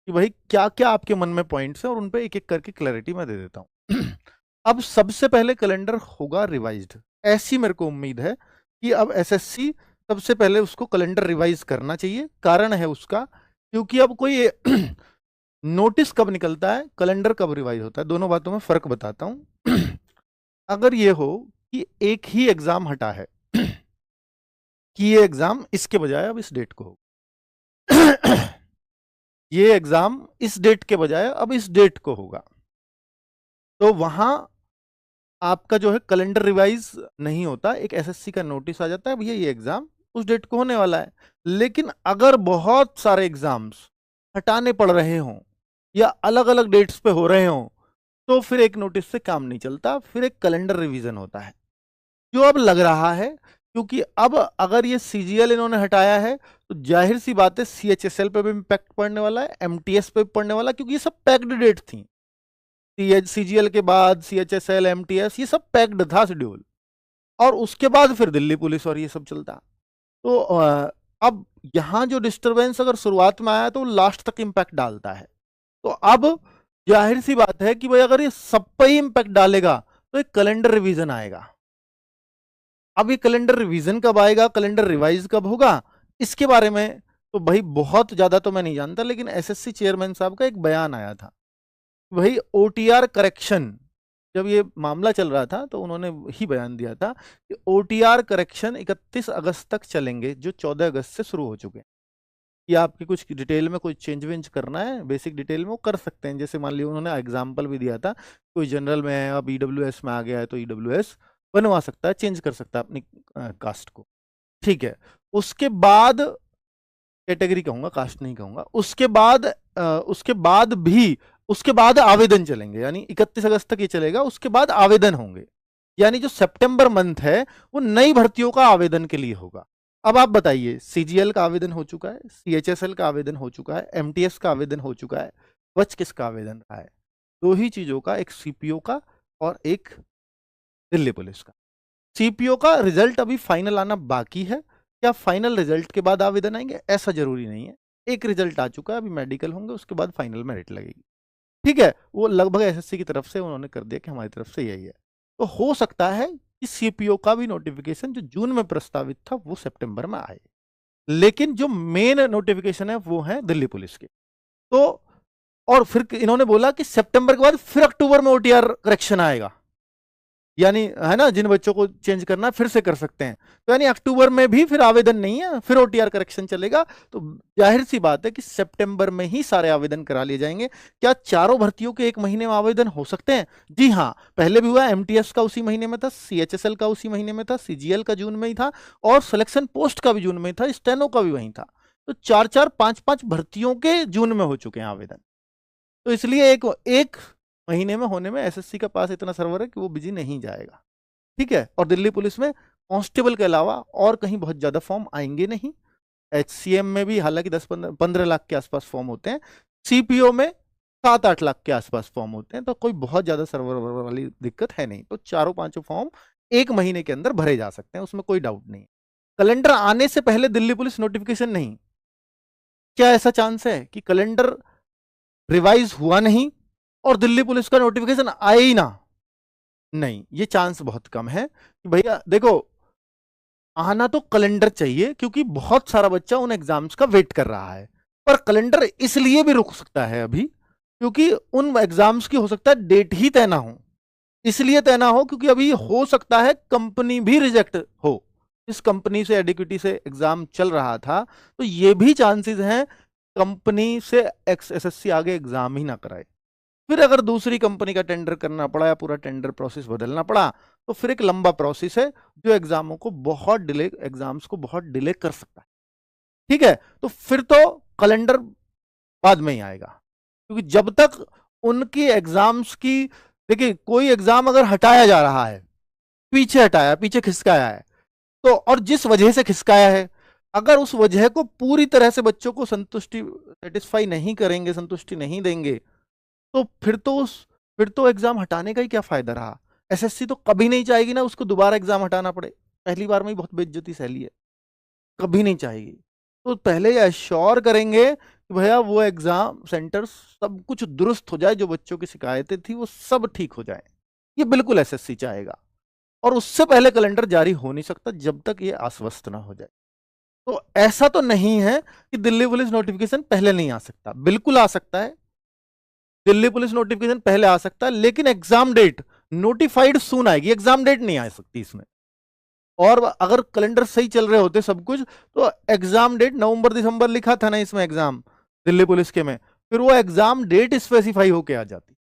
कि भाई क्या क्या आपके मन में पॉइंट्स हैं और उन पे एक एक करके क्लैरिटी मैं दे देता हूँ। अब सबसे पहले कैलेंडर होगा रिवाइज्ड, ऐसी मेरे को उम्मीद है कि अब एसएससी सबसे पहले उसको कैलेंडर रिवाइज करना चाहिए। कारण है उसका, क्योंकि अब कोई नोटिस कब निकलता है, कैलेंडर कब रिवाइज होता है, दोनों बातों में फर्क बताता हूं। अगर ये हो कि एक ही एग्जाम हटा है कि ये एग्जाम इसके बजाय अब इस डेट को हो, ये एग्जाम इस डेट के बजाय अब इस डेट को होगा, तो वहां आपका जो है कैलेंडर रिवाइज नहीं होता, एक एसएससी का नोटिस आ जाता है भैया ये एग्जाम उस डेट को होने वाला है। लेकिन अगर बहुत सारे एग्जाम्स हटाने पड़ रहे हों या अलग अलग डेट्स पे हो रहे हों, तो फिर एक नोटिस से काम नहीं चलता, फिर एक कैलेंडर रिवीजन होता है जो अब लग रहा है। क्योंकि अब अगर ये सीजीएल इन्होंने हटाया है तो जाहिर सी बात है सीएचएसएल पे भी इम्पैक्ट पड़ने वाला है, एमटीएस पे भी पड़ने वाला है, क्योंकि ये सब पैक्ड डेट थी। सीजीएल के बाद सीएचएसएल एमटीएस ये सब पैक्ड था शेड्यूल, और उसके बाद फिर दिल्ली पुलिस और ये सब चलता। तो अब यहां जो डिस्टरबेंस अगर शुरुआत में आया तो लास्ट तक इम्पैक्ट डालता है। तो अब जाहिर सी बात है कि भाई अगर ये सब पे ही इम्पैक्ट डालेगा तो एक कैलेंडर रिवीजन आएगा। अब ये कैलेंडर रिवीजन कब आएगा, कैलेंडर रिवाइज कब होगा, इसके बारे में तो भाई बहुत ज्यादा तो मैं नहीं जानता, लेकिन एसएससी चेयरमैन साहब का एक बयान आया था भाई ओटीआर करेक्शन, जब ये मामला चल रहा था तो उन्होंने ही बयान दिया था कि ओटीआर करेक्शन 31 अगस्त तक चलेंगे, जो 14 अगस्त से शुरू हो चुके हैं। कि आपकी कुछ डिटेल में कोई चेंज वेंज करना है बेसिक डिटेल में वो कर सकते हैं। जैसे मान लिया उन्होंने एग्जाम्पल भी दिया था, कोई जनरल में है अब ईडब्ल्यूएस में आ गया है तो ईडब्ल्यूएस बनवा सकता है, चेंज कर सकता है अपनी कास्ट को, ठीक है। उसके बाद कैटेगरी कहूंगा, कास्ट नहीं कहूंगा। उसके बाद आवेदन चलेंगे, यानी 31 अगस्त तक ये चलेगा, उसके बाद आवेदन होंगे। यानी जो सितंबर मंथ है वो नई भर्तियों का आवेदन के लिए होगा। अब आप बताइए, सीजीएल का आवेदन हो चुका है, सीएचएसएल का आवेदन हो चुका है, एमटीएस का आवेदन हो चुका है, बच किसका आवेदन रहा है? दो ही चीजों का, एक सीपीओ का और एक दिल्ली पुलिस का। सीपीओ का रिजल्ट अभी फाइनल आना बाकी है, क्या फाइनल रिजल्ट के बाद आवेदन आएंगे ऐसा जरूरी नहीं है। एक रिजल्ट आ चुका है, अभी मेडिकल होंगे, उसके बाद फाइनल मेरिट लगेगी, ठीक है। वो लगभग एसएससी की तरफ से उन्होंने कर दिया कि हमारी तरफ से यही है। तो हो सकता है कि सीपीओ का भी नोटिफिकेशन जो जून में प्रस्तावित था वो सितंबर में आए, लेकिन जो मेन नोटिफिकेशन है वो है दिल्ली पुलिस के। तो और फिर इन्होंने बोला कि सितंबर के बाद फिर अक्टूबर में ओटीआर करेक्शन आएगा, यानी है ना, जिन बच्चों को चेंज करना है फिर से कर सकते हैं। तो यानी अक्टूबर में भी फिर आवेदन नहीं है, फिर ओटीआर करेक्शन चलेगा। तो जाहिर सी बात है कि सितंबर में ही सारे आवेदन करा लिए जाएंगे। क्या चारों भर्तियों के एक महीने में आवेदन हो सकते हैं? जी हाँ, पहले भी हुआ, एमटीएस का उसी महीने में था, सीएचएसएल का उसी महीने में था, सीजीएल का जून में ही था, और सिलेक्शन पोस्ट का भी जून में ही था, स्टेनो का भी वहीं था। तो 4-4, 5-5 भर्तियों के जून में हो चुके हैं आवेदन। तो इसलिए एक एक महीने में होने में एसएससी का पास इतना सर्वर है कि वो बिजी नहीं जाएगा, ठीक है। और दिल्ली पुलिस में कांस्टेबल के अलावा और कहीं बहुत ज्यादा फॉर्म आएंगे नहीं। एचसीएम में भी हालांकि 10-15 लाख के आसपास फॉर्म होते हैं, सीपीओ में 7-8 लाख के आसपास फॉर्म होते हैं, तो कोई बहुत ज्यादा सर्वर वाली दिक्कत है नहीं। तो चारों पांचों फॉर्म एक महीने के अंदर भरे जा सकते हैं, उसमें कोई डाउट नहीं। कैलेंडर आने से पहले दिल्ली पुलिस नोटिफिकेशन नहीं, क्या ऐसा चांस है कि कैलेंडर रिवाइज हुआ नहीं और दिल्ली पुलिस का नोटिफिकेशन आए ही ना? नहीं, ये चांस बहुत कम है कि भैया देखो, आना तो कैलेंडर चाहिए क्योंकि बहुत सारा बच्चा उन एग्जाम्स का वेट कर रहा है। पर कैलेंडर इसलिए भी रुक सकता है अभी क्योंकि उन एग्जाम्स की हो सकता है डेट ही तय ना हो। इसलिए तय ना हो क्योंकि अभी हो सकता है कंपनी भी रिजेक्ट हो। इस कंपनी से एडिक्विटी से एग्जाम चल रहा था, तो ये भी चांसेस हैं कंपनी से एसएससी आगे एग्जाम ही ना कराए। फिर अगर दूसरी कंपनी का टेंडर करना पड़ा या पूरा टेंडर प्रोसेस बदलना पड़ा तो फिर एक लंबा प्रोसेस है जो एग्जाम्स को बहुत डिले कर सकता है, ठीक है। तो फिर तो कैलेंडर बाद में ही आएगा, क्योंकि जब तक उनकी एग्जाम्स की, देखिए कोई एग्जाम अगर हटाया जा रहा है, पीछे हटाया, पीछे खिसकाया है, तो और जिस वजह से खिसकाया है, अगर उस वजह को पूरी तरह से बच्चों को सेटिस्फाई नहीं करेंगे, संतुष्टि नहीं देंगे, तो फिर तो एग्जाम हटाने का ही क्या फायदा रहा। एसएससी तो कभी नहीं चाहेगी ना उसको दोबारा एग्जाम हटाना पड़े, पहली बार में ही बहुत बेइज्जती सहली है, कभी नहीं चाहेगी। तो पहले ये अश्योर करेंगे कि भैया वो एग्जाम सेंटर सब कुछ दुरुस्त हो जाए, जो बच्चों की शिकायतें थी वो सब ठीक हो जाए। ये बिल्कुल एसएससी चाहेगा, और उससे पहले कैलेंडर जारी हो नहीं सकता जब तक ये आश्वस्त ना हो जाए। तो ऐसा तो नहीं है कि दिल्ली पुलिस नोटिफिकेशन पहले नहीं आ सकता, बिल्कुल आ सकता है। दिल्ली पुलिस नोटिफिकेशन पहले आ सकता है, लेकिन एग्जाम डेट नोटिफाइड सून आएगी, एग्जाम डेट नहीं आ सकती इसमें। और अगर कैलेंडर सही चल रहे होते सब कुछ, तो एग्जाम डेट नवंबर दिसंबर लिखा था ना इसमें एग्जाम दिल्ली पुलिस के में, फिर वो एग्जाम डेट स्पेसिफाई होके आ जाती,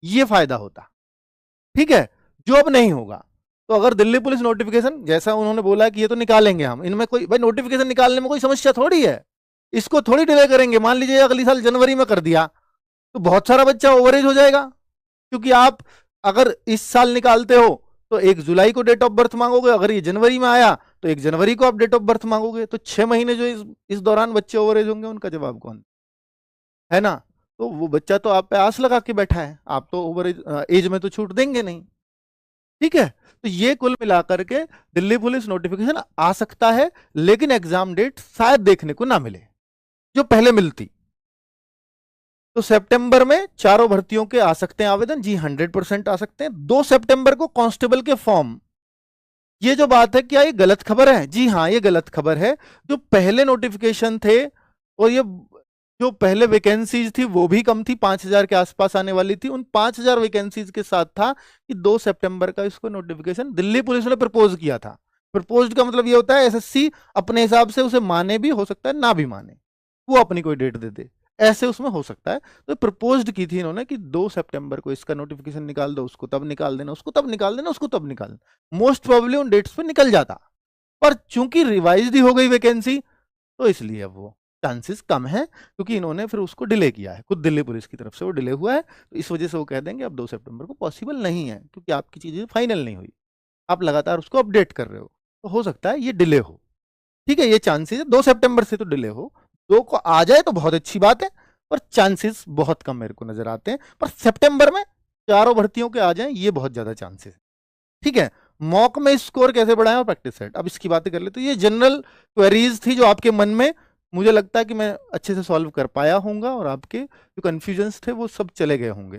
ये फायदा होता। ठीक है, जो अब नहीं होगा। तो अगर दिल्ली पुलिस नोटिफिकेशन जैसा उन्होंने बोला कि ये तो निकालेंगे हम, इनमें कोई भाई नोटिफिकेशन निकालने में कोई समस्या थोड़ी है, इसको थोड़ी डिले करेंगे। मान लीजिए अगली साल जनवरी में कर दिया तो बहुत सारा बच्चा ओवरेज हो जाएगा, क्योंकि आप अगर इस साल निकालते हो तो 1 जुलाई को डेट ऑफ बर्थ मांगोगे, अगर ये जनवरी में आया तो 1 जनवरी को आप डेट ऑफ बर्थ मांगोगे, तो 6 महीने जो इस दौरान बच्चे ओवरेज होंगे उनका जवाब कौन है ना। तो वो बच्चा तो आप पे आस लगा के बैठा है, आप तो ओवरेज एज में तो छूट देंगे नहीं। ठीक है, तो ये कुल मिलाकर के दिल्ली पुलिस नोटिफिकेशन आ सकता है, लेकिन एग्जाम डेट शायद देखने को ना मिले जो पहले मिलती। तो सितंबर में चारों भर्तियों के आ सकते हैं आवेदन, जी 100% आ सकते हैं। 2 सितंबर को कांस्टेबल के फॉर्म, ये जो बात है क्या ये गलत खबर है? जी हाँ, ये गलत खबर है। जो पहले नोटिफिकेशन थे और ये जो पहले वैकेंसीज थी वो भी कम थी, 5000 के आसपास आने वाली थी। उन 5000 वैकेंसीज के साथ था कि 2 सितंबर का इसको नोटिफिकेशन दिल्ली पुलिस ने प्रपोज किया था। प्रपोज का मतलब ये होता है एसएससी अपने हिसाब से उसे माने भी, हो सकता है ना भी माने, वो अपनी कोई डेट दे दे, ऐसे उसमें हो सकता है। तो प्रपोज्ड की थी इन्होंने कि 2 सितंबर को इसका नोटिफिकेशन निकाल दो, उसको तब निकाल देना, उसको तब निकाल देना, उसको तब निकाल देना। मोस्ट प्रोबेबली उन डेट्स पे निकल जाता, पर चूंकि रिवाइज ही हो गई वैकेंसी, तो इसलिए अब वो चांसेस कम है, क्योंकि इन्होंने फिर उसको डिले किया है, खुद दिल्ली पुलिस की तरफ से वो डिले हुआ है। तो इस वजह से वो कह देंगे अब 2 सितंबर को पॉसिबल नहीं है, क्योंकि आपकी चीजें फाइनल नहीं हुई, आप लगातार उसको अपडेट कर रहे हो, तो हो सकता है ये डिले हो। ठीक है, ये चांसेस है 2 सितंबर से तो डिले हो, 2 को आ जाए तो बहुत अच्छी बात है, पर चांसेस बहुत कम मेरे को नजर आते हैं। पर सितंबर में चारों भर्तियों के आ जाएं ये बहुत ज्यादा चांसेस है। ठीक है, मॉक में स्कोर कैसे बढ़ाएं और प्रैक्टिस सेट, अब इसकी बातें कर ले। तो ये जनरल क्वेरीज थी जो आपके मन में, मुझे लगता है कि मैं अच्छे से सॉल्व कर पाया होऊंगा, और आपके जो कंफ्यूजन्स थे वो सब चले गए होंगे।